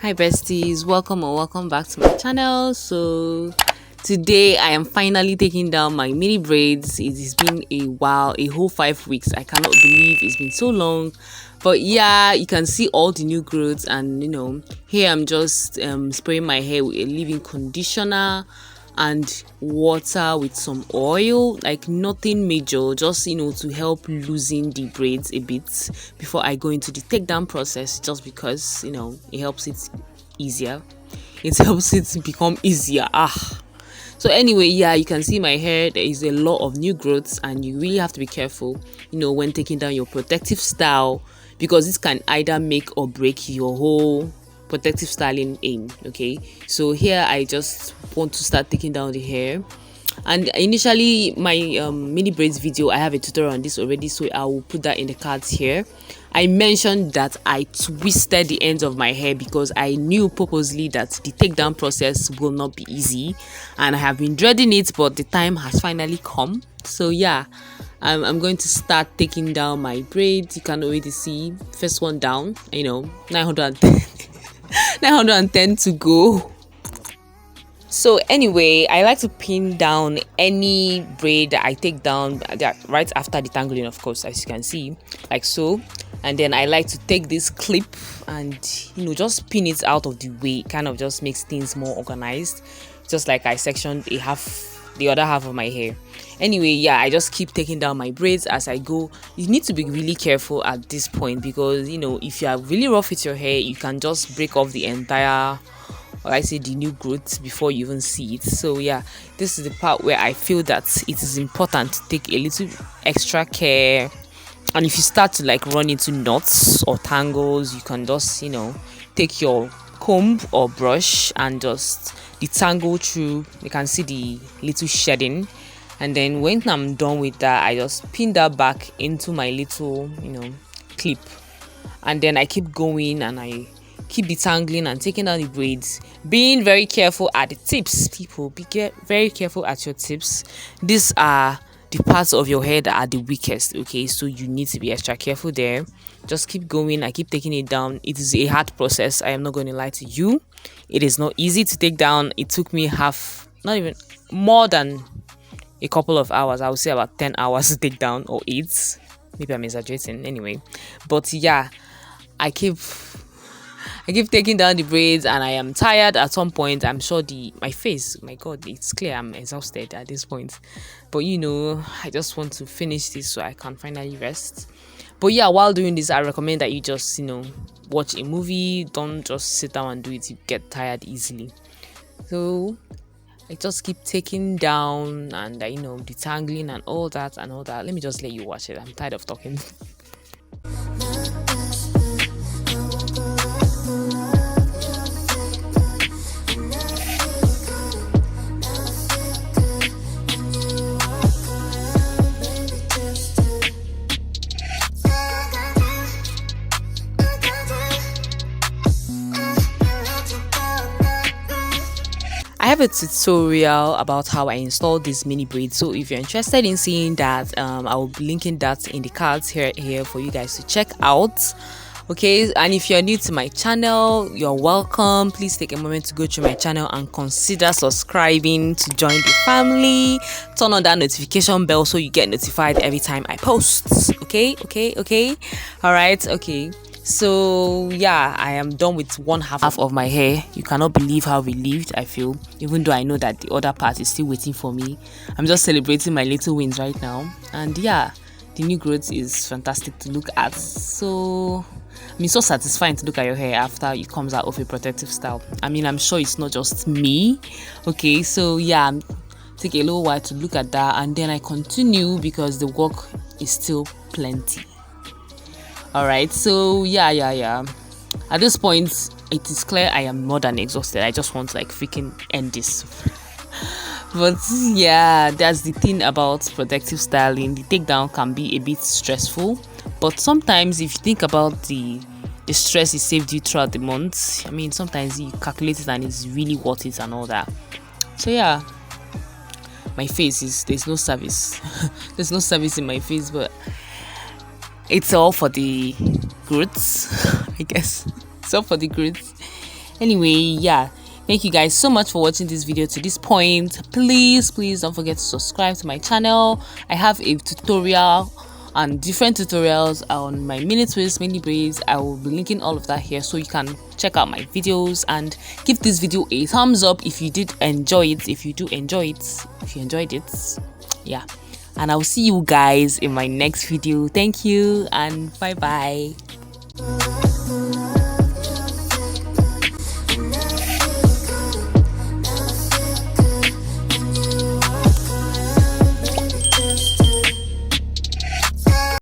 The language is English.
Hi besties, welcome or welcome back to my channel. So today I am finally taking down my mini braids. It has been a while, a whole 5 weeks. I cannot believe it's been so long. But yeah, you can see all the new growths, and here I'm just spraying my hair with a leave-in conditioner and water with some oil, like nothing major, just to help loosen the braids a bit before I go into the takedown process, just because it helps it easier, it helps it become easier. So anyway, yeah, you can see my hair, there is a lot of new growths, and you really have to be careful when taking down your protective style, because this can either make or break your whole protective styling aim. Okay, so here I just want to start taking down the hair, and initially my mini braids video, I have a tutorial on this already, so I will put that in the cards here. I mentioned that I twisted the ends of my hair because I knew purposely that the takedown process will not be easy, and I have been dreading it, but the time has finally come. So yeah, I'm going to start taking down my braids. You can already see first one down, 910 910 to go. So anyway, I like to pin down any braid that I take down right after detangling, of course, as you can see, like so. And then I like to take this clip and just pin it out of the way. It kind of just makes things more organized, just like I sectioned the other half of my hair. Anyway, yeah, I just keep taking down my braids as I go. You need to be really careful at this point, because if you are really rough with your hair, you can just break off the entire, or I say the new growth, before you even see it. So yeah, this is the part where I feel that it is important to take a little extra care. And if you start to run into knots or tangles, you can just take your comb or brush and just detangle through. You can see the little shedding, and then when I'm done with that, I just pin that back into my little clip, and then I keep going and I keep detangling and taking down the braids, being very careful at the tips. People, very careful at your tips. These are the parts of your hair that are the weakest, okay? So you need to be extra careful there. Just keep going. I keep taking it down. It is a hard process, I am not going to lie to you. It is not easy to take down. It took me not even more than a couple of hours. I would say about 10 hours to take down, or 8. Maybe I'm exaggerating anyway. But yeah, I keep taking down the braids, and I am tired at some point. I'm sure my face, my god, it's clear I'm exhausted at this point, but I just want to finish this so I can finally rest. But yeah, while doing this, I recommend that you just watch a movie. Don't just sit down and do it. You get tired easily. So I just keep taking down and detangling and all that. Let me just let you watch it. I'm tired of talking. I have a tutorial about how I installed this mini braid, so if you're interested in seeing that, I will be linking that in the cards here for you guys to check out. Okay, and if you're new to my channel, you're welcome. Please take a moment to go through my channel and consider subscribing to join the family. Turn on that notification bell so you get notified every time I post. Okay, all right, okay. So yeah, I am done with one half of my hair. You cannot believe how relieved I feel, even though I know that the other part is still waiting for me. I'm just celebrating my little wins right now, and yeah, the new growth is fantastic to look at. So so satisfying to look at your hair after it comes out of a protective style. I'm sure it's not just me. Okay, so yeah, take a little while to look at that, and then I continue because the work is still plenty. All right, so yeah, at this point it is clear I am more than exhausted. I just want to freaking end this. But yeah, that's the thing about protective styling. The takedown can be a bit stressful, but sometimes if you think about the stress it saved you throughout the month, sometimes you calculate it and it's really worth it and all that. So yeah, my face there's no service. There's no service in my face, but it's all for the growths, I guess. It's all for the growths. Anyway, yeah, thank you guys so much for watching this video to this point. Please don't forget to subscribe to my channel. I have a tutorial and different tutorials on my mini twists, mini braids. I will be linking all of that here so you can check out my videos, and give this video a thumbs up if you did enjoy it, if you enjoyed it. Yeah, and I'll see you guys in my next video. Thank you and bye bye.